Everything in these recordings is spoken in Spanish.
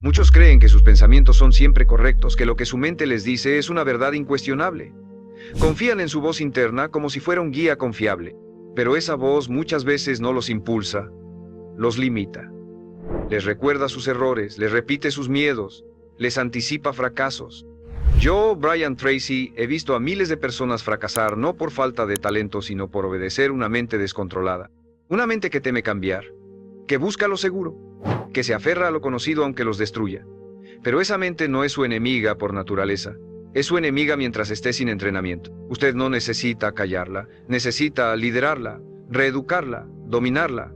Muchos creen que sus pensamientos son siempre correctos, que lo que su mente les dice es una verdad incuestionable. Confían en su voz interna como si fuera un guía confiable, pero esa voz muchas veces no los impulsa, los limita. Les recuerda sus errores, les repite sus miedos, les anticipa fracasos. Yo, Brian Tracy, he visto a miles de personas fracasar no por falta de talento, sino por obedecer una mente descontrolada. Una mente que teme cambiar, que busca lo seguro, que se aferra a lo conocido aunque los destruya. Pero esa mente no es su enemiga por naturaleza. Es su enemiga mientras esté sin entrenamiento. Usted no necesita callarla, necesita liderarla, reeducarla, dominarla.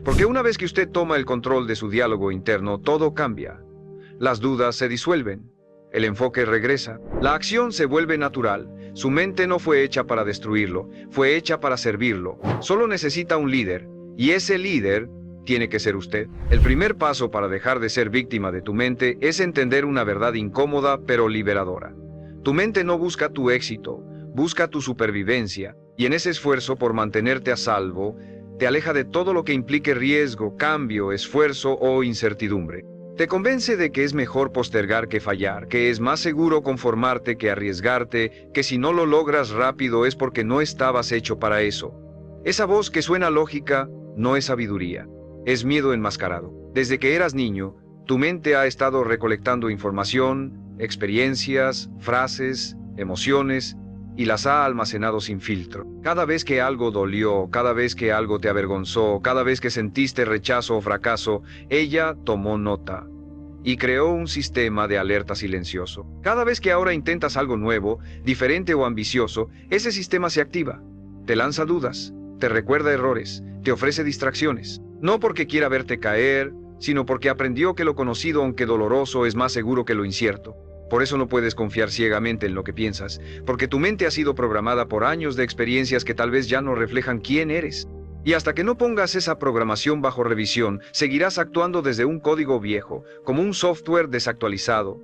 Porque una vez que usted toma el control de su diálogo interno, todo cambia. Las dudas se disuelven, el enfoque regresa, la acción se vuelve natural. Su mente no fue hecha para destruirlo, fue hecha para servirlo. Solo necesita un líder, y ese líder tiene que ser usted. El primer paso para dejar de ser víctima de tu mente es entender una verdad incómoda pero liberadora. Tu mente no busca tu éxito, busca tu supervivencia, y en ese esfuerzo por mantenerte a salvo, te aleja de todo lo que implique riesgo, cambio, esfuerzo o incertidumbre. Te convence de que es mejor postergar que fallar, que es más seguro conformarte que arriesgarte, que si no lo logras rápido es porque no estabas hecho para eso. Esa voz que suena lógica no es sabiduría, es miedo enmascarado. Desde que eras niño, tu mente ha estado recolectando información, experiencias, frases, emociones, y las ha almacenado sin filtro. Cada vez que algo dolió, cada vez que algo te avergonzó, cada vez que sentiste rechazo o fracaso, ella tomó nota y creó un sistema de alerta silencioso. Cada vez que ahora intentas algo nuevo, diferente o ambicioso, ese sistema se activa. Te lanza dudas, te recuerda errores, te ofrece distracciones. No porque quiera verte caer, sino porque aprendió que lo conocido, aunque doloroso, es más seguro que lo incierto. Por eso no puedes confiar ciegamente en lo que piensas, porque tu mente ha sido programada por años de experiencias que tal vez ya no reflejan quién eres. Y hasta que no pongas esa programación bajo revisión, seguirás actuando desde un código viejo, como un software desactualizado,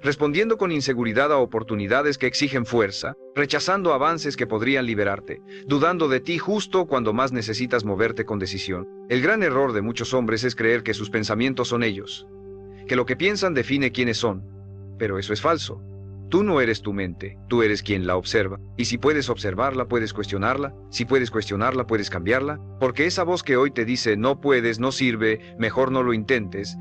respondiendo con inseguridad a oportunidades que exigen fuerza, rechazando avances que podrían liberarte, dudando de ti justo cuando más necesitas moverte con decisión. El gran error de muchos hombres es creer que sus pensamientos son ellos, que lo que piensan define quiénes son. Pero eso es falso. Tú no eres tu mente, tú eres quien la observa. Y si puedes observarla, puedes cuestionarla. Si puedes cuestionarla, puedes cambiarla. Porque esa voz que hoy te dice no puedes, no sirve, mejor no lo intentes,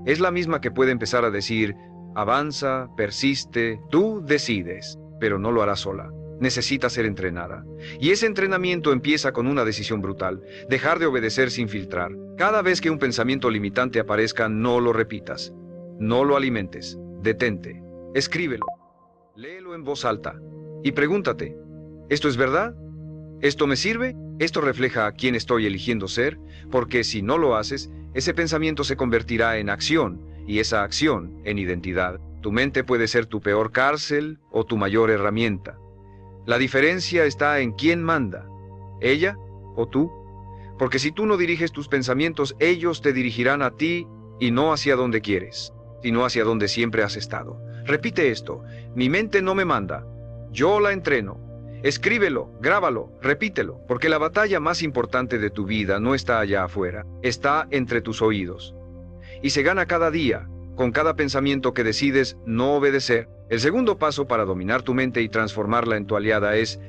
es la misma que puede empezar a decir avanza, persiste, tú decides. Pero no lo harás sola. Necesita ser entrenada. Y ese entrenamiento empieza con una decisión brutal: dejar de obedecer sin filtrar. Cada vez que un pensamiento limitante aparezca, no lo repitas. No lo alimentes. Detente, escríbelo, léelo en voz alta y pregúntate, ¿esto es verdad? ¿Esto me sirve? ¿Esto refleja a quién estoy eligiendo ser? Porque si no lo haces, ese pensamiento se convertirá en acción y esa acción en identidad. Tu mente puede ser tu peor cárcel o tu mayor herramienta. La diferencia está en quién manda, ella o tú. Porque si tú no diriges tus pensamientos, ellos te dirigirán a ti y no hacia donde quieres, sino hacia donde siempre has estado. Repite esto: mi mente no me manda, yo la entreno. Escríbelo, grábalo, repítelo, porque la batalla más importante de tu vida no está allá afuera, está entre tus oídos. Y se gana cada día, con cada pensamiento que decides no obedecer. El segundo paso para dominar tu mente y transformarla en tu aliada es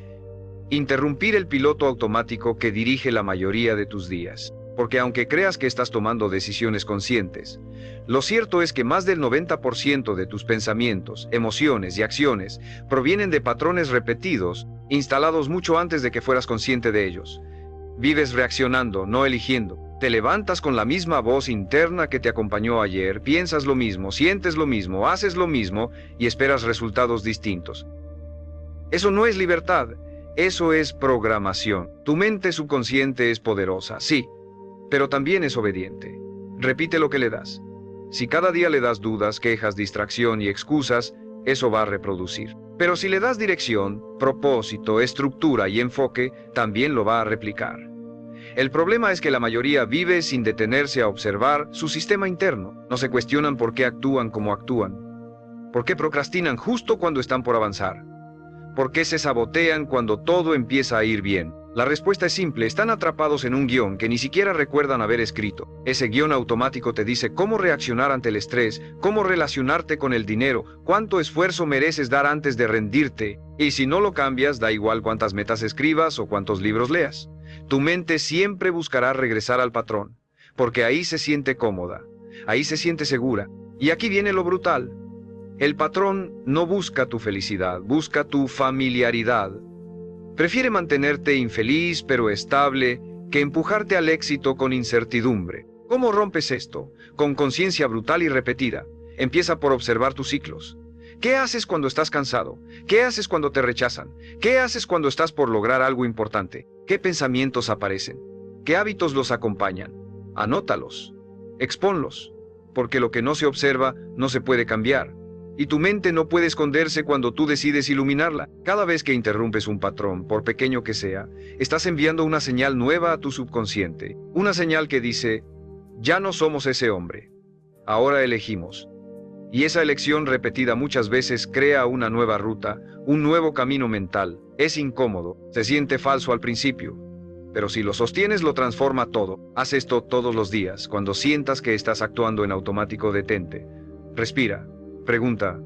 interrumpir el piloto automático que dirige la mayoría de tus días. Porque aunque creas que estás tomando decisiones conscientes, lo cierto es que más del 90% de tus pensamientos, emociones y acciones provienen de patrones repetidos, instalados mucho antes de que fueras consciente de ellos. Vives reaccionando, no eligiendo. Te levantas con la misma voz interna que te acompañó ayer, piensas lo mismo, sientes lo mismo, haces lo mismo y esperas resultados distintos. Eso no es libertad, eso es programación. Tu mente subconsciente es poderosa, sí, pero también es obediente. Repite lo que le das. Si cada día le das dudas, quejas, distracción y excusas, eso va a reproducir. Pero si le das dirección, propósito, estructura y enfoque, también lo va a replicar. El problema es que la mayoría vive sin detenerse a observar su sistema interno. No se cuestionan por qué actúan como actúan. ¿Por qué procrastinan justo cuando están por avanzar? ¿Por qué se sabotean cuando todo empieza a ir bien? La respuesta es simple, están atrapados en un guión que ni siquiera recuerdan haber escrito. Ese guión automático te dice cómo reaccionar ante el estrés, cómo relacionarte con el dinero, cuánto esfuerzo mereces dar antes de rendirte, y si no lo cambias, da igual cuántas metas escribas o cuántos libros leas. Tu mente siempre buscará regresar al patrón, porque ahí se siente cómoda, ahí se siente segura. Y aquí viene lo brutal. El patrón no busca tu felicidad, busca tu familiaridad. Prefiere mantenerte infeliz pero estable que empujarte al éxito con incertidumbre. ¿Cómo rompes esto? Con conciencia brutal y repetida. Empieza por observar tus ciclos. ¿Qué haces cuando estás cansado? ¿Qué haces cuando te rechazan? ¿Qué haces cuando estás por lograr algo importante? ¿Qué pensamientos aparecen? ¿Qué hábitos los acompañan? Anótalos. Expónlos. Porque lo que no se observa no se puede cambiar. Y tu mente no puede esconderse cuando tú decides iluminarla. Cada vez que interrumpes un patrón, por pequeño que sea, estás enviando una señal nueva a tu subconsciente. Una señal que dice, ya no somos ese hombre. Ahora elegimos. Y esa elección repetida muchas veces crea una nueva ruta, un nuevo camino mental. Es incómodo, se siente falso al principio. Pero si lo sostienes lo transforma todo. Haz esto todos los días. Cuando sientas que estás actuando en automático, detente. Respira. Pregunta,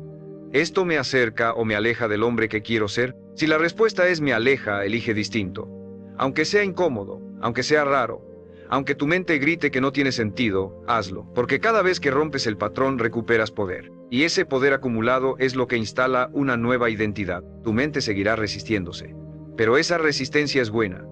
¿esto me acerca o me aleja del hombre que quiero ser? Si la respuesta es me aleja, elige distinto. Aunque sea incómodo, aunque sea raro, aunque tu mente grite que no tiene sentido, hazlo, porque cada vez que rompes el patrón recuperas poder. Y ese poder acumulado es lo que instala una nueva identidad. Tu mente seguirá resistiéndose. Pero esa resistencia es buena.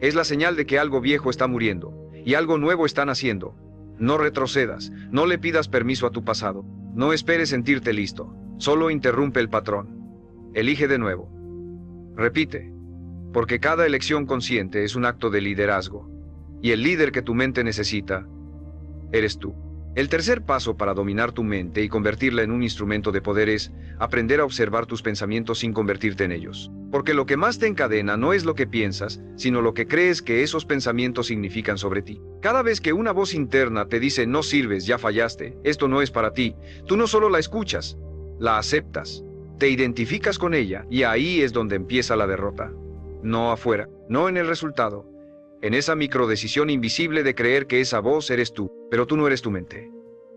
Es la señal de que algo viejo está muriendo y algo nuevo está naciendo. No retrocedas, no le pidas permiso a tu pasado. No esperes sentirte listo, solo interrumpe el patrón. Elige de nuevo. Repite, porque cada elección consciente es un acto de liderazgo, y el líder que tu mente necesita, eres tú. El tercer paso para dominar tu mente y convertirla en un instrumento de poder es aprender a observar tus pensamientos sin convertirte en ellos. Porque lo que más te encadena no es lo que piensas, sino lo que crees que esos pensamientos significan sobre ti. Cada vez que una voz interna te dice no sirves, ya fallaste, esto no es para ti, tú no solo la escuchas, la aceptas, te identificas con ella y ahí es donde empieza la derrota. No afuera, no en el resultado. En esa microdecisión invisible de creer que esa voz eres tú, pero tú no eres tu mente.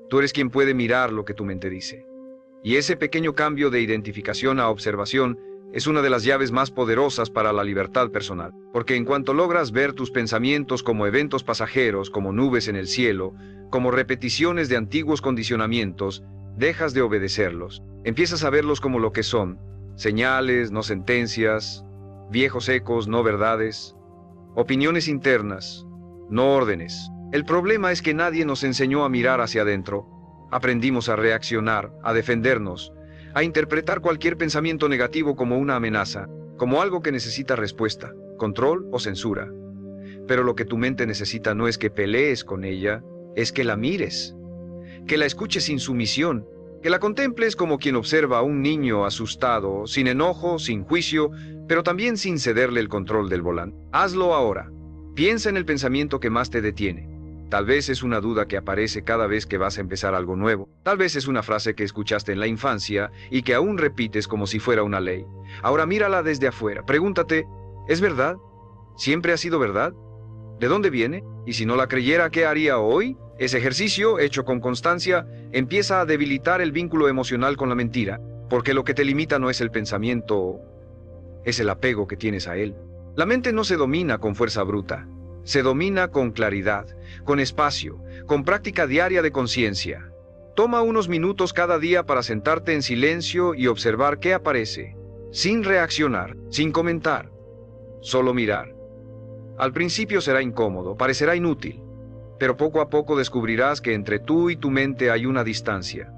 Tú eres quien puede mirar lo que tu mente dice. Y ese pequeño cambio de identificación a observación es una de las llaves más poderosas para la libertad personal. Porque en cuanto logras ver tus pensamientos como eventos pasajeros, como nubes en el cielo, como repeticiones de antiguos condicionamientos, dejas de obedecerlos. Empiezas a verlos como lo que son, señales, no sentencias, viejos ecos, no verdades. Opiniones internas, no órdenes. El problema es que nadie nos enseñó a mirar hacia adentro. Aprendimos a reaccionar, a defendernos, a interpretar cualquier pensamiento negativo como una amenaza, como algo que necesita respuesta, control o censura. Pero lo que tu mente necesita no es que pelees con ella, es que la mires, que la escuches sin sumisión, que la contemples como quien observa a un niño asustado, sin enojo, sin juicio, pero también sin cederle el control del volante. Hazlo ahora. Piensa en el pensamiento que más te detiene. Tal vez es una duda que aparece cada vez que vas a empezar algo nuevo. Tal vez es una frase que escuchaste en la infancia y que aún repites como si fuera una ley. Ahora mírala desde afuera. Pregúntate, ¿es verdad? ¿Siempre ha sido verdad? ¿De dónde viene? Y si no la creyera, ¿qué haría hoy? Ese ejercicio, hecho con constancia, empieza a debilitar el vínculo emocional con la mentira, porque lo que te limita no es el pensamiento, es el apego que tienes a él. La mente no se domina con fuerza bruta, se domina con claridad, con espacio, con práctica diaria de conciencia. Toma unos minutos cada día para sentarte en silencio y observar qué aparece, sin reaccionar, sin comentar, solo mirar. Al principio será incómodo, parecerá inútil, pero poco a poco descubrirás que entre tú y tu mente hay una distancia.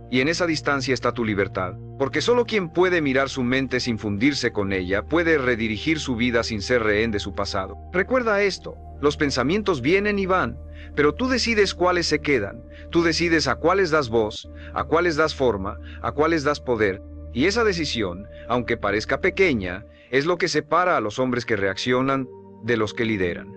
Y en esa distancia está tu libertad, porque solo quien puede mirar su mente sin fundirse con ella puede redirigir su vida sin ser rehén de su pasado. Recuerda esto, los pensamientos vienen y van, pero tú decides cuáles se quedan, tú decides a cuáles das voz, a cuáles das forma, a cuáles das poder, y esa decisión, aunque parezca pequeña, es lo que separa a los hombres que reaccionan de los que lideran.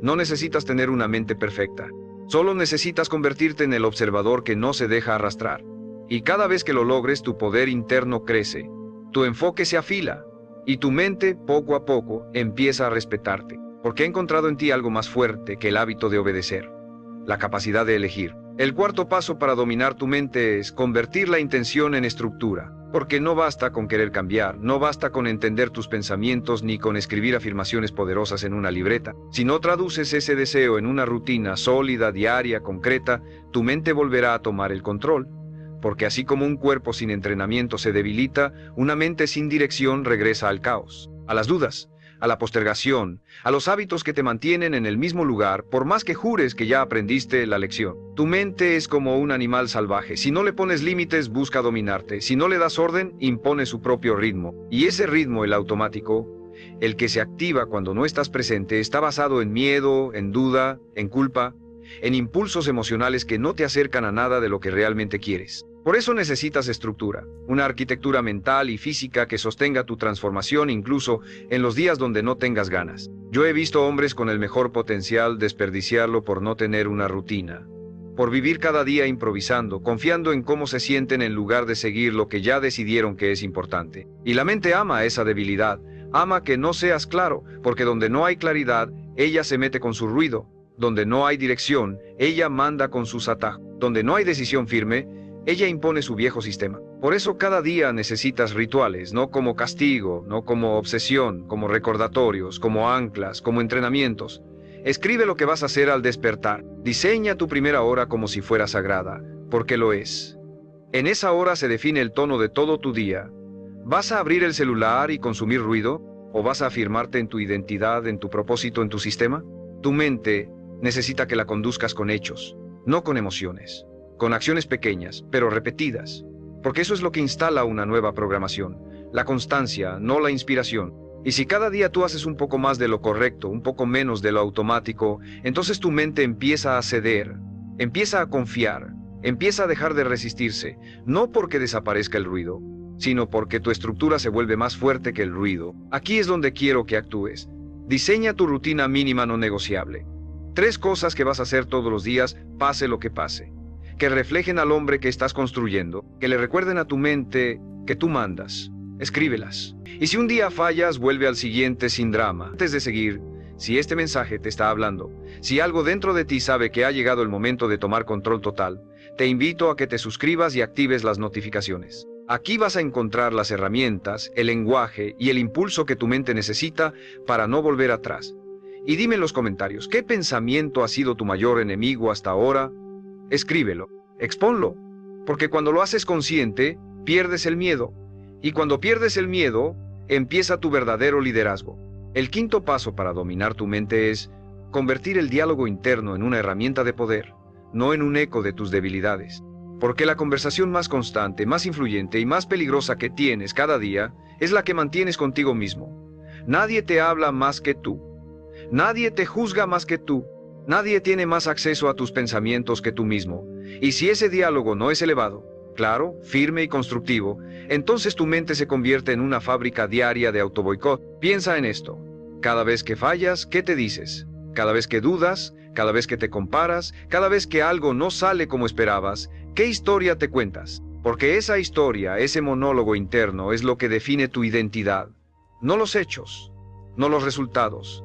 No necesitas tener una mente perfecta, solo necesitas convertirte en el observador que no se deja arrastrar. Y cada vez que lo logres, tu poder interno crece, tu enfoque se afila, Y tu mente, poco a poco, empieza a respetarte, porque ha encontrado en ti algo más fuerte que el hábito de obedecer: la capacidad de elegir. El cuarto paso para dominar tu mente es convertir la intención en estructura, porque no basta con querer cambiar, no basta con entender tus pensamientos ni con escribir afirmaciones poderosas en una libreta. Si no traduces ese deseo en una rutina sólida, diaria, concreta, tu mente volverá a tomar el control. Porque así como un cuerpo sin entrenamiento se debilita, una mente sin dirección regresa al caos, a las dudas, a la postergación, a los hábitos que te mantienen en el mismo lugar, por más que jures que ya aprendiste la lección. Tu mente es como un animal salvaje. Si no le pones límites, busca dominarte. Si no le das orden, impone su propio ritmo. Y ese ritmo, el automático, el que se activa cuando no estás presente, está basado en miedo, en duda, en culpa, en impulsos emocionales que no te acercan a nada de lo que realmente quieres. Por eso necesitas estructura, una arquitectura mental y física que sostenga tu transformación incluso en los días donde no tengas ganas. Yo he visto hombres con el mejor potencial desperdiciarlo por no tener una rutina, por vivir cada día improvisando, confiando en cómo se sienten en lugar de seguir lo que ya decidieron que es importante. Y la mente ama esa debilidad, ama que no seas claro, porque donde no hay claridad, ella se mete con su ruido. Donde no hay dirección, ella manda con sus atajos. Donde no hay decisión firme, ella impone su viejo sistema. Por eso cada día necesitas rituales, no como castigo, no como obsesión, como recordatorios, como anclas, como entrenamientos. Escribe lo que vas a hacer al despertar. Diseña tu primera hora como si fuera sagrada, porque lo es. En esa hora se define el tono de todo tu día. ¿Vas a abrir el celular y consumir ruido? ¿O vas a afirmarte en tu identidad, en tu propósito, en tu sistema? Tu mente necesita que la conduzcas con hechos, no con emociones. Con acciones pequeñas, pero repetidas, porque eso es lo que instala una nueva programación, la constancia, no la inspiración. Y si cada día tú haces un poco más de lo correcto, un poco menos de lo automático, entonces tu mente empieza a ceder, empieza a confiar, empieza a dejar de resistirse, no porque desaparezca el ruido, sino porque tu estructura se vuelve más fuerte que el ruido. Aquí es donde quiero que actúes. Diseña tu rutina mínima no negociable. 3 cosas que vas a hacer todos los días, pase lo que pase. Que reflejen al hombre que estás construyendo, que le recuerden a tu mente que tú mandas. Escríbelas. Y si un día fallas, vuelve al siguiente sin drama. Antes de seguir, si este mensaje te está hablando, si algo dentro de ti sabe que ha llegado el momento de tomar control total, te invito a que te suscribas y actives las notificaciones. Aquí vas a encontrar las herramientas, el lenguaje y el impulso que tu mente necesita para no volver atrás. Y dime en los comentarios, ¿qué pensamiento ha sido tu mayor enemigo hasta ahora? Escríbelo, expónlo, porque cuando lo haces consciente, pierdes el miedo. Y cuando pierdes el miedo, empieza tu verdadero liderazgo. El quinto paso para dominar tu mente es convertir el diálogo interno en una herramienta de poder, no en un eco de tus debilidades. Porque la conversación más constante, más influyente y más peligrosa que tienes cada día es la que mantienes contigo mismo. Nadie te habla más que tú. Nadie te juzga más que tú. Nadie tiene más acceso a tus pensamientos que tú mismo. Y si ese diálogo no es elevado, claro, firme y constructivo, entonces tu mente se convierte en una fábrica diaria de autoboicot. Piensa en esto. Cada vez que fallas, ¿qué te dices? Cada vez que dudas, cada vez que te comparas, cada vez que algo no sale como esperabas, ¿qué historia te cuentas? Porque esa historia, ese monólogo interno es lo que define tu identidad. No los hechos, no los resultados,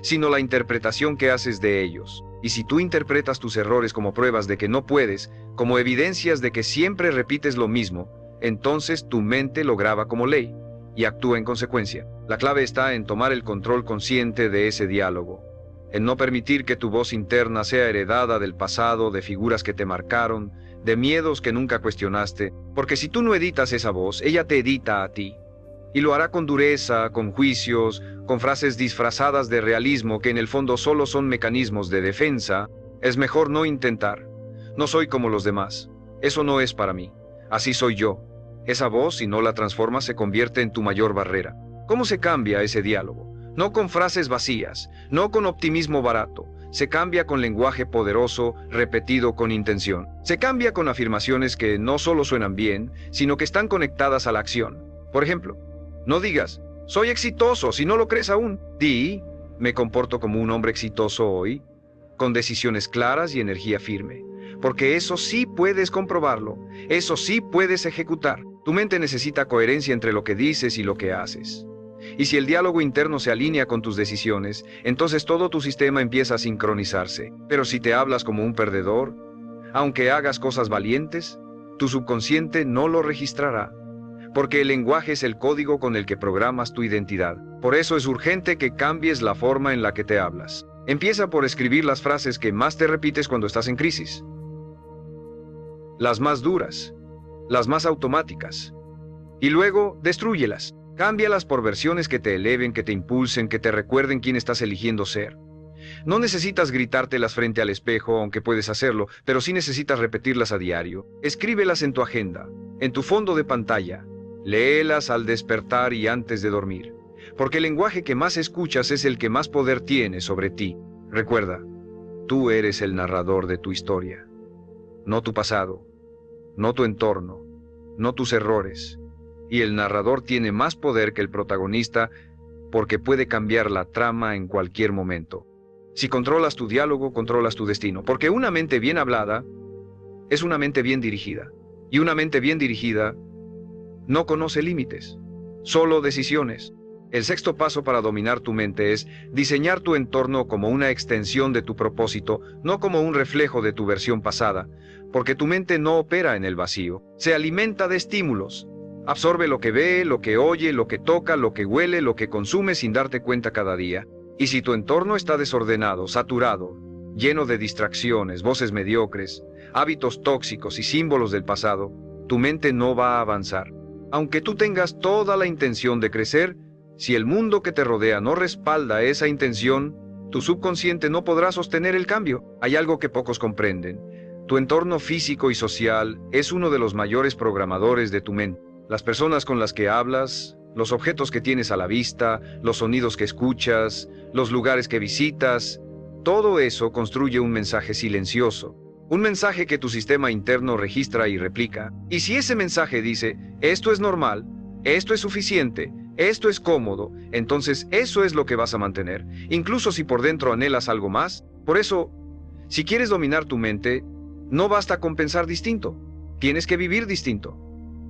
sino la interpretación que haces de ellos. Y si tú interpretas tus errores como pruebas de que no puedes, como evidencias de que siempre repites lo mismo, entonces tu mente lo graba como ley y actúa en consecuencia. La clave está en tomar el control consciente de ese diálogo, en no permitir que tu voz interna sea heredada del pasado, de figuras que te marcaron, de miedos que nunca cuestionaste, porque si tú no editas esa voz, ella te edita a ti. Y lo hará con dureza, con juicios, con frases disfrazadas de realismo que en el fondo solo son mecanismos de defensa. Es mejor no intentar. No soy como los demás. Eso no es para mí. Así soy yo. Esa voz, si no la transformas, se convierte en tu mayor barrera. ¿Cómo se cambia ese diálogo? No con frases vacías, no con optimismo barato. Se cambia con lenguaje poderoso, repetido con intención. Se cambia con afirmaciones que no solo suenan bien, sino que están conectadas a la acción. Por ejemplo, no digas, soy exitoso, si no lo crees aún. Di, me comporto como un hombre exitoso hoy, con decisiones claras y energía firme. Porque eso sí puedes comprobarlo, eso sí puedes ejecutar. Tu mente necesita coherencia entre lo que dices y lo que haces. Y si el diálogo interno se alinea con tus decisiones, entonces todo tu sistema empieza a sincronizarse. Pero si te hablas como un perdedor, aunque hagas cosas valientes, tu subconsciente no lo registrará, porque el lenguaje es el código con el que programas tu identidad. Por eso es urgente que cambies la forma en la que te hablas. Empieza por escribir las frases que más te repites cuando estás en crisis. Las más duras, las más automáticas. Y luego, destrúyelas. Cámbialas por versiones que te eleven, que te impulsen, que te recuerden quién estás eligiendo ser. No necesitas gritártelas frente al espejo, aunque puedes hacerlo, pero sí necesitas repetirlas a diario. Escríbelas en tu agenda, en tu fondo de pantalla. Léelas al despertar y antes de dormir. Porque el lenguaje que más escuchas es el que más poder tiene sobre ti. Recuerda, tú eres el narrador de tu historia. No tu pasado, no tu entorno, no tus errores. Y el narrador tiene más poder que el protagonista porque puede cambiar la trama en cualquier momento. Si controlas tu diálogo, controlas tu destino, porque una mente bien hablada es una mente bien dirigida. Y una mente bien dirigida no conoce límites, solo decisiones. El sexto paso para dominar tu mente es diseñar tu entorno como una extensión de tu propósito, no como un reflejo de tu versión pasada, porque tu mente no opera en el vacío, se alimenta de estímulos. Absorbe lo que ve, lo que oye, lo que toca, lo que huele, lo que consume sin darte cuenta cada día. Y si tu entorno está desordenado, saturado, lleno de distracciones, voces mediocres, hábitos tóxicos y símbolos del pasado, tu mente no va a avanzar. Aunque tú tengas toda la intención de crecer, si el mundo que te rodea no respalda esa intención, tu subconsciente no podrá sostener el cambio. Hay algo que pocos comprenden. Tu entorno físico y social es uno de los mayores programadores de tu mente. Las personas con las que hablas, los objetos que tienes a la vista, los sonidos que escuchas, los lugares que visitas, todo eso construye un mensaje silencioso. Un mensaje que tu sistema interno registra y replica. Y si ese mensaje dice, esto es normal, esto es suficiente, esto es cómodo, entonces eso es lo que vas a mantener, incluso si por dentro anhelas algo más. Por eso, si quieres dominar tu mente, no basta con pensar distinto, tienes que vivir distinto.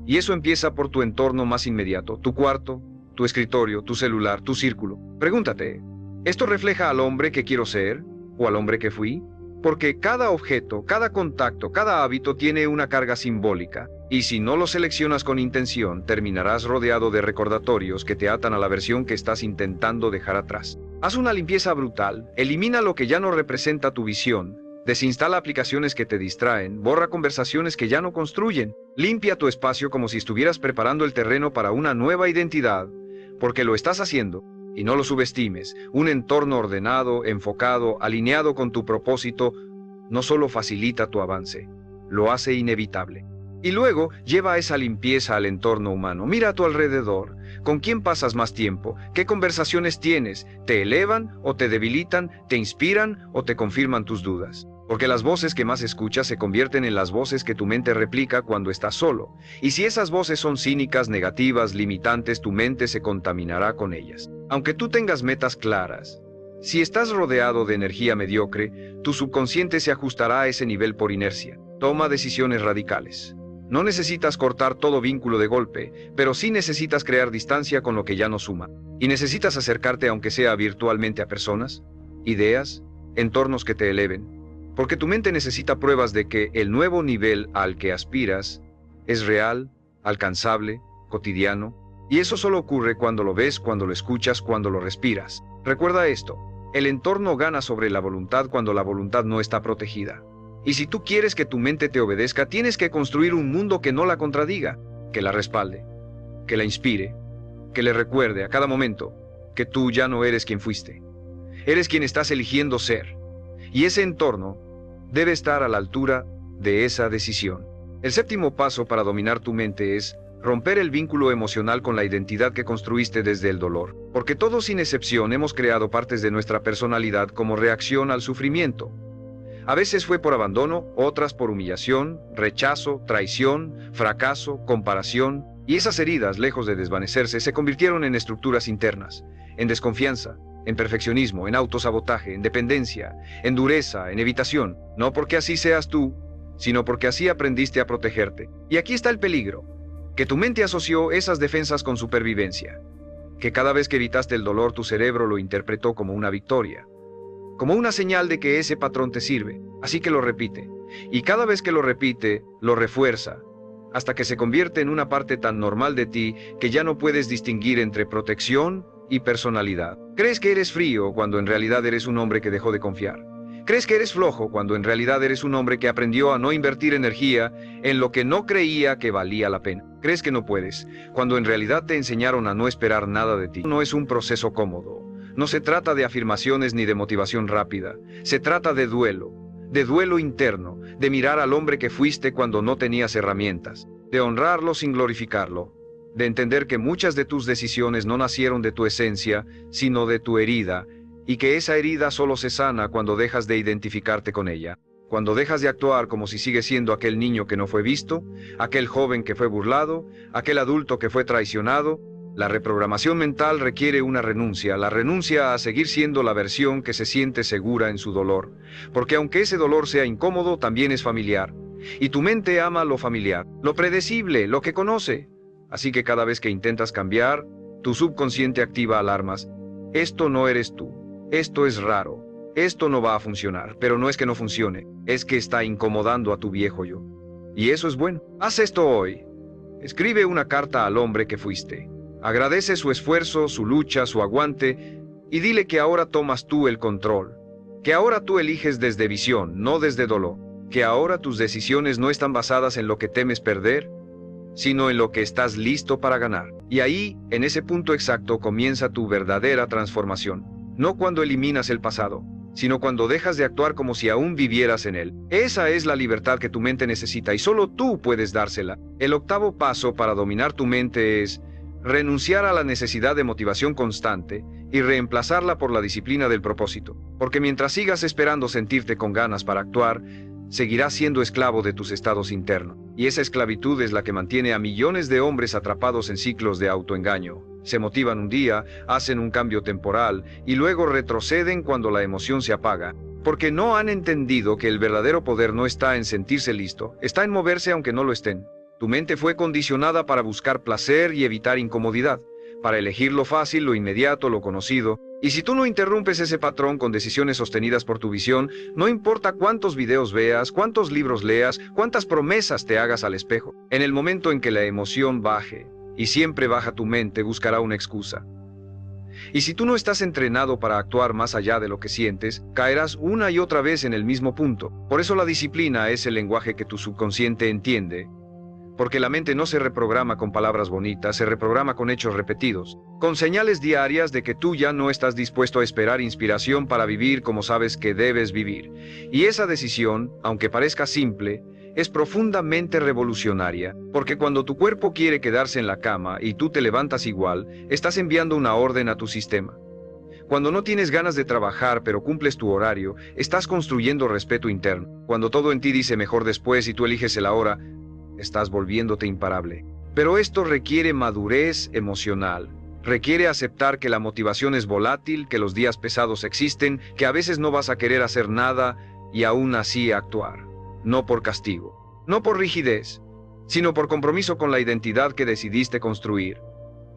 Y eso empieza por tu entorno más inmediato, tu cuarto, tu escritorio, tu celular, tu círculo. Pregúntate, ¿esto refleja al hombre que quiero ser o al hombre que fui? Porque cada objeto, cada contacto, cada hábito tiene una carga simbólica. Y si no lo seleccionas con intención, terminarás rodeado de recordatorios que te atan a la versión que estás intentando dejar atrás. Haz una limpieza brutal, elimina lo que ya no representa tu visión, desinstala aplicaciones que te distraen, borra conversaciones que ya no construyen, limpia tu espacio como si estuvieras preparando el terreno para una nueva identidad, porque lo estás haciendo. Y no lo subestimes, un entorno ordenado, enfocado, alineado con tu propósito, no solo facilita tu avance, lo hace inevitable. Y luego, lleva esa limpieza al entorno humano. Mira a tu alrededor, ¿con quién pasas más tiempo? ¿Qué conversaciones tienes? ¿Te elevan o te debilitan? ¿Te inspiran o te confirman tus dudas? Porque las voces que más escuchas se convierten en las voces que tu mente replica cuando estás solo. Y si esas voces son cínicas, negativas, limitantes, tu mente se contaminará con ellas. Aunque tú tengas metas claras, si estás rodeado de energía mediocre, tu subconsciente se ajustará a ese nivel por inercia. Toma decisiones radicales. No necesitas cortar todo vínculo de golpe, pero sí necesitas crear distancia con lo que ya no suma. Y necesitas acercarte aunque sea virtualmente a personas, ideas, entornos que te eleven. Porque tu mente necesita pruebas de que el nuevo nivel al que aspiras es real, alcanzable, cotidiano. Y eso solo ocurre cuando lo ves, cuando lo escuchas, cuando lo respiras. Recuerda esto, el entorno gana sobre la voluntad cuando la voluntad no está protegida. Y si tú quieres que tu mente te obedezca, tienes que construir un mundo que no la contradiga, que la respalde, que la inspire, que le recuerde a cada momento que tú ya no eres quien fuiste. Eres quien estás eligiendo ser. Y ese entorno debe estar a la altura de esa decisión. El séptimo paso para dominar tu mente es romper el vínculo emocional con la identidad que construiste desde el dolor. Porque todos sin excepción hemos creado partes de nuestra personalidad como reacción al sufrimiento. A veces fue por abandono, otras por humillación, rechazo, traición, fracaso, comparación, y esas heridas, lejos de desvanecerse, se convirtieron en estructuras internas, en desconfianza, en perfeccionismo, en autosabotaje, en dependencia, en dureza, en evitación, no porque así seas tú, sino porque así aprendiste a protegerte. Y aquí está el peligro, que tu mente asoció esas defensas con supervivencia, que cada vez que evitaste el dolor tu cerebro lo interpretó como una victoria, como una señal de que ese patrón te sirve, así que lo repite. Y cada vez que lo repite, lo refuerza, hasta que se convierte en una parte tan normal de ti que ya no puedes distinguir entre protección y personalidad. Crees que eres frío cuando en realidad eres un hombre que dejó de confiar. Crees que eres flojo cuando en realidad eres un hombre que aprendió a no invertir energía en lo que no creía que valía la pena. Crees que no puedes cuando en realidad te enseñaron a no esperar nada de ti. No es un proceso cómodo. No se trata de afirmaciones ni de motivación rápida. Se trata de duelo interno, de mirar al hombre que fuiste cuando no tenías herramientas, de honrarlo sin glorificarlo, de entender que muchas de tus decisiones no nacieron de tu esencia, sino de tu herida, y que esa herida solo se sana cuando dejas de identificarte con ella, cuando dejas de actuar como si sigues siendo aquel niño que no fue visto, aquel joven que fue burlado, aquel adulto que fue traicionado. La reprogramación mental requiere una renuncia, la renuncia a seguir siendo la versión que se siente segura en su dolor, porque aunque ese dolor sea incómodo, también es familiar, y tu mente ama lo familiar, lo predecible, lo que conoce. Así que cada vez que intentas cambiar, tu subconsciente activa alarmas. Esto no eres tú, esto es raro, esto no va a funcionar, pero no es que no funcione, es que está incomodando a tu viejo yo. Y eso es bueno. Haz esto hoy. Escribe una carta al hombre que fuiste. Agradece su esfuerzo, su lucha, su aguante, y dile que ahora tomas tú el control, que ahora tú eliges desde visión, no desde dolor, que ahora tus decisiones no están basadas en lo que temes perder, sino en lo que estás listo para ganar. Y ahí, en ese punto exacto, comienza tu verdadera transformación, no cuando eliminas el pasado, sino cuando dejas de actuar como si aún vivieras en él. Esa es la libertad que tu mente necesita y solo tú puedes dársela. El octavo paso para dominar tu mente es renunciar a la necesidad de motivación constante y reemplazarla por la disciplina del propósito. Porque mientras sigas esperando sentirte con ganas para actuar, seguirás siendo esclavo de tus estados internos. Y esa esclavitud es la que mantiene a millones de hombres atrapados en ciclos de autoengaño. Se motivan un día, hacen un cambio temporal y luego retroceden cuando la emoción se apaga. Porque no han entendido que el verdadero poder no está en sentirse listo, está en moverse aunque no lo estén. Tu mente fue condicionada para buscar placer y evitar incomodidad, para elegir lo fácil, lo inmediato, lo conocido. Y si tú no interrumpes ese patrón con decisiones sostenidas por tu visión, no importa cuántos videos veas, cuántos libros leas, cuántas promesas te hagas al espejo, en el momento en que la emoción baje, y siempre baja tu mente, buscará una excusa. Y si tú no estás entrenado para actuar más allá de lo que sientes, caerás una y otra vez en el mismo punto. Por eso la disciplina es el lenguaje que tu subconsciente entiende. Porque la mente no se reprograma con palabras bonitas, se reprograma con hechos repetidos, con señales diarias de que tú ya no estás dispuesto a esperar inspiración para vivir como sabes que debes vivir. Y esa decisión, aunque parezca simple, es profundamente revolucionaria, porque cuando tu cuerpo quiere quedarse en la cama y tú te levantas igual, estás enviando una orden a tu sistema. Cuando no tienes ganas de trabajar pero cumples tu horario, estás construyendo respeto interno. Cuando todo en ti dice mejor después y tú eliges el ahora, estás volviéndote imparable. Pero esto requiere madurez emocional. Requiere aceptar que la motivación es volátil, que los días pesados existen, que a veces no vas a querer hacer nada y aún así actuar. No por castigo, no por rigidez, sino por compromiso con la identidad que decidiste construir.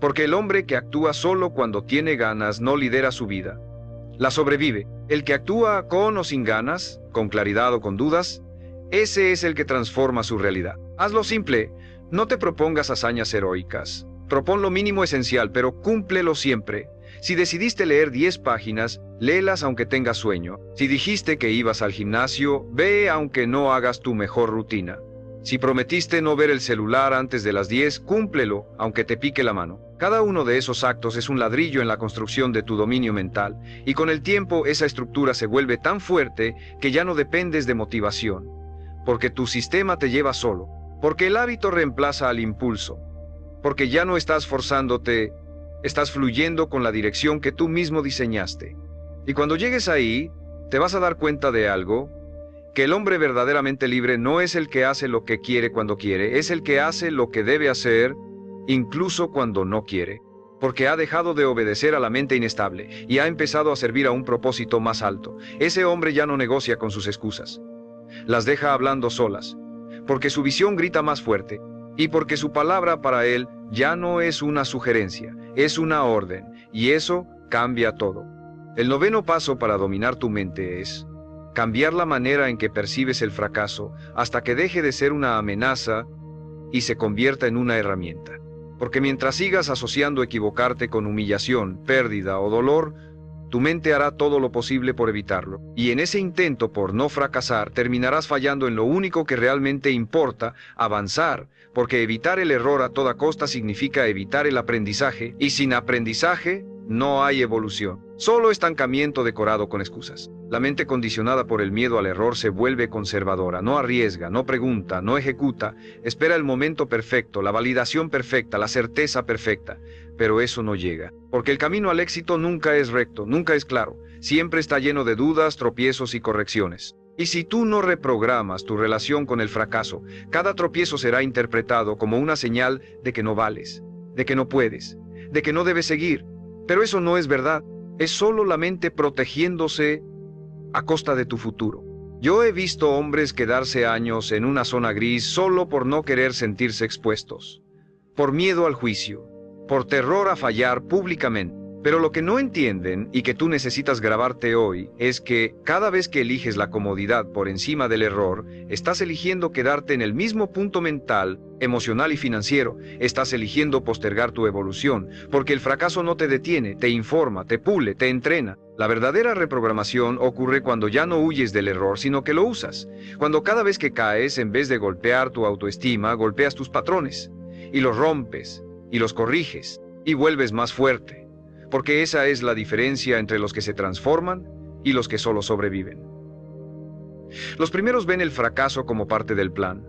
Porque el hombre que actúa solo cuando tiene ganas no lidera su vida. La sobrevive. El que actúa con o sin ganas, con claridad o con dudas, ese es el que transforma su realidad. Hazlo simple, no te propongas hazañas heroicas. Propón lo mínimo esencial, pero cúmplelo siempre. Si decidiste leer 10 páginas, léelas aunque tengas sueño. Si dijiste que ibas al gimnasio, ve aunque no hagas tu mejor rutina. Si prometiste no ver el celular antes de las 10, cúmplelo, aunque te pique la mano. Cada uno de esos actos es un ladrillo en la construcción de tu dominio mental, y con el tiempo esa estructura se vuelve tan fuerte que ya no dependes de motivación, porque tu sistema te lleva solo, porque el hábito reemplaza al impulso, porque ya no estás forzándote, estás fluyendo con la dirección que tú mismo diseñaste. Y cuando llegues ahí, te vas a dar cuenta de algo, que el hombre verdaderamente libre no es el que hace lo que quiere cuando quiere, es el que hace lo que debe hacer, incluso cuando no quiere, porque ha dejado de obedecer a la mente inestable y ha empezado a servir a un propósito más alto. Ese hombre ya no negocia con sus excusas. Las deja hablando solas, porque su visión grita más fuerte, y porque su palabra para él Ya no es una sugerencia, es una orden, y eso cambia todo. El noveno paso para dominar tu mente es cambiar la manera en que percibes el fracaso hasta que deje de ser una amenaza y se convierta en una herramienta. Porque mientras sigas asociando equivocarte con humillación, pérdida o dolor, tu mente hará todo lo posible por evitarlo. Y en ese intento por no fracasar, terminarás fallando en lo único que realmente importa, avanzar, porque evitar el error a toda costa significa evitar el aprendizaje, y sin aprendizaje no hay evolución. Solo estancamiento decorado con excusas. La mente condicionada por el miedo al error se vuelve conservadora, no arriesga, no pregunta, no ejecuta, espera el momento perfecto, la validación perfecta, la certeza perfecta. Pero eso no llega, porque el camino al éxito nunca es recto, nunca es claro, siempre está lleno de dudas, tropiezos y correcciones. Y si tú no reprogramas tu relación con el fracaso, cada tropiezo será interpretado como una señal de que no vales, de que no puedes, de que no debes seguir. Pero eso no es verdad, es solo la mente protegiéndose a costa de tu futuro. Yo he visto hombres quedarse años en una zona gris solo por no querer sentirse expuestos, por miedo al juicio, por terror a fallar públicamente. Pero lo que no entienden y que tú necesitas grabarte hoy es que cada vez que eliges la comodidad por encima del error, estás eligiendo quedarte en el mismo punto mental, emocional y financiero. Estás eligiendo postergar tu evolución, porque el fracaso no te detiene, te informa, te pule, te entrena. La verdadera reprogramación ocurre cuando ya no huyes del error, sino que lo usas. Cuando cada vez que caes, en vez de golpear tu autoestima, golpeas tus patrones, y los rompes, y los corriges, y vuelves más fuerte. Porque esa es la diferencia entre los que se transforman y los que solo sobreviven. Los primeros ven el fracaso como parte del plan,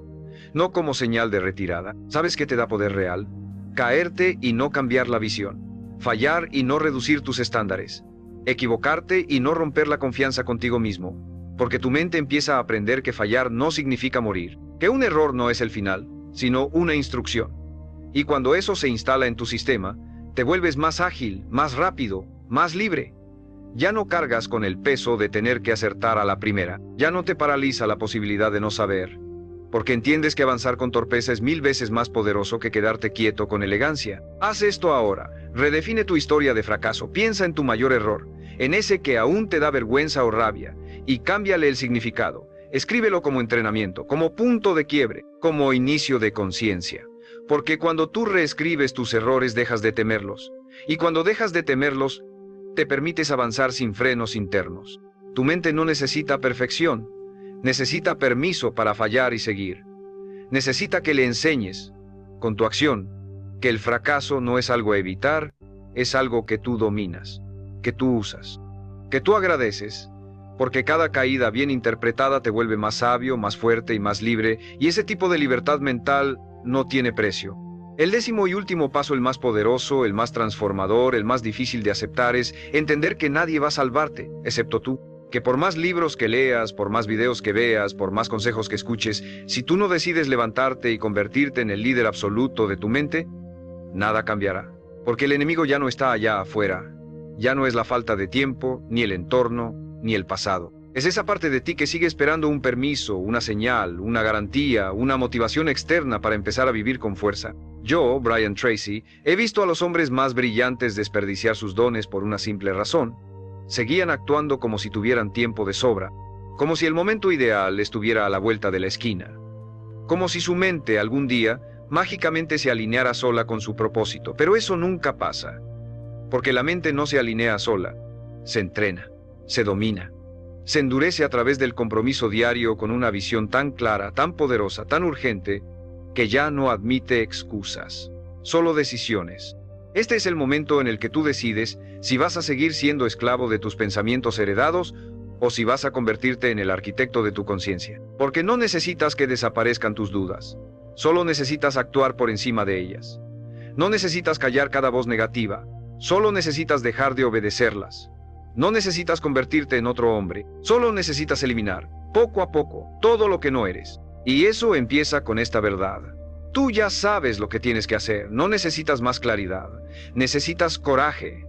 no como señal de retirada. ¿Sabes qué te da poder real? Caerte y no cambiar la visión, fallar y no reducir tus estándares, equivocarte y no romper la confianza contigo mismo, porque tu mente empieza a aprender que fallar no significa morir, que un error no es el final, sino una instrucción. Y cuando eso se instala en tu sistema, te vuelves más ágil, más rápido, más libre. Ya no cargas con el peso de tener que acertar a la primera. Ya no te paraliza la posibilidad de no saber. Porque entiendes que avanzar con torpeza es 1000 veces más poderoso que quedarte quieto con elegancia. Haz esto ahora. Redefine tu historia de fracaso. Piensa en tu mayor error, en ese que aún te da vergüenza o rabia, y cámbiale el significado. Escríbelo como entrenamiento, como punto de quiebre, como inicio de conciencia. Porque cuando tú reescribes tus errores dejas de temerlos, y cuando dejas de temerlos, te permites avanzar sin frenos internos. Tu mente no necesita perfección, necesita permiso para fallar y seguir. Necesita que le enseñes, con tu acción, que el fracaso no es algo a evitar, es algo que tú dominas, que tú usas, que tú agradeces, porque cada caída bien interpretada te vuelve más sabio, más fuerte y más libre, y ese tipo de libertad mental no tiene precio. El 10º y último paso, el más poderoso, el más transformador, el más difícil de aceptar, es entender que nadie va a salvarte, excepto tú. Que por más libros que leas, por más videos que veas, por más consejos que escuches, si tú no decides levantarte y convertirte en el líder absoluto de tu mente, nada cambiará. Porque el enemigo ya no está allá afuera. Ya no es la falta de tiempo, ni el entorno, ni el pasado. Es esa parte de ti que sigue esperando un permiso, una señal, una garantía, una motivación externa para empezar a vivir con fuerza. Yo, Brian Tracy, he visto a los hombres más brillantes desperdiciar sus dones por una simple razón. Seguían actuando como si tuvieran tiempo de sobra, como si el momento ideal estuviera a la vuelta de la esquina, como si su mente algún día mágicamente se alineara sola con su propósito. Pero eso nunca pasa, porque la mente no se alinea sola, se entrena, se domina. Se endurece a través del compromiso diario con una visión tan clara, tan poderosa, tan urgente, que ya no admite excusas, solo decisiones. Este es el momento en el que tú decides si vas a seguir siendo esclavo de tus pensamientos heredados o si vas a convertirte en el arquitecto de tu conciencia. Porque no necesitas que desaparezcan tus dudas, solo necesitas actuar por encima de ellas. No necesitas callar cada voz negativa, solo necesitas dejar de obedecerlas. No necesitas convertirte en otro hombre, solo necesitas eliminar, poco a poco, todo lo que no eres. Y eso empieza con esta verdad. Tú ya sabes lo que tienes que hacer, no necesitas más claridad. Necesitas coraje.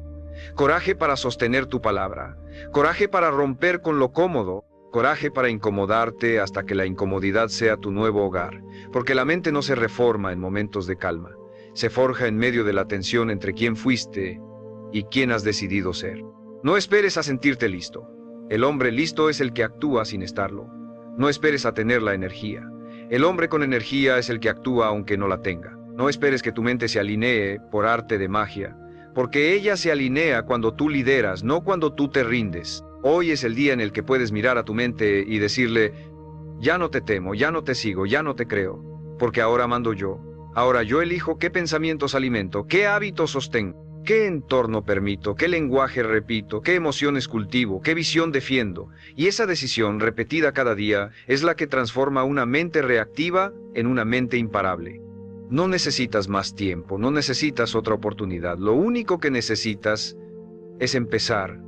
Coraje para sostener tu palabra. Coraje para romper con lo cómodo. Coraje para incomodarte hasta que la incomodidad sea tu nuevo hogar. Porque la mente no se reforma en momentos de calma. Se forja en medio de la tensión entre quién fuiste y quién has decidido ser. No esperes a sentirte listo. El hombre listo es el que actúa sin estarlo. No esperes a tener la energía. El hombre con energía es el que actúa aunque no la tenga. No esperes que tu mente se alinee por arte de magia, porque ella se alinea cuando tú lideras, no cuando tú te rindes. Hoy es el día en el que puedes mirar a tu mente y decirle: ya no te temo, ya no te sigo, ya no te creo, porque ahora mando yo. Ahora yo elijo qué pensamientos alimento, qué hábitos sostengo, qué entorno permito, qué lenguaje repito, qué emociones cultivo, qué visión defiendo. Y esa decisión repetida cada día es la que transforma una mente reactiva en una mente imparable. No necesitas más tiempo, no necesitas otra oportunidad. Lo único que necesitas es empezar.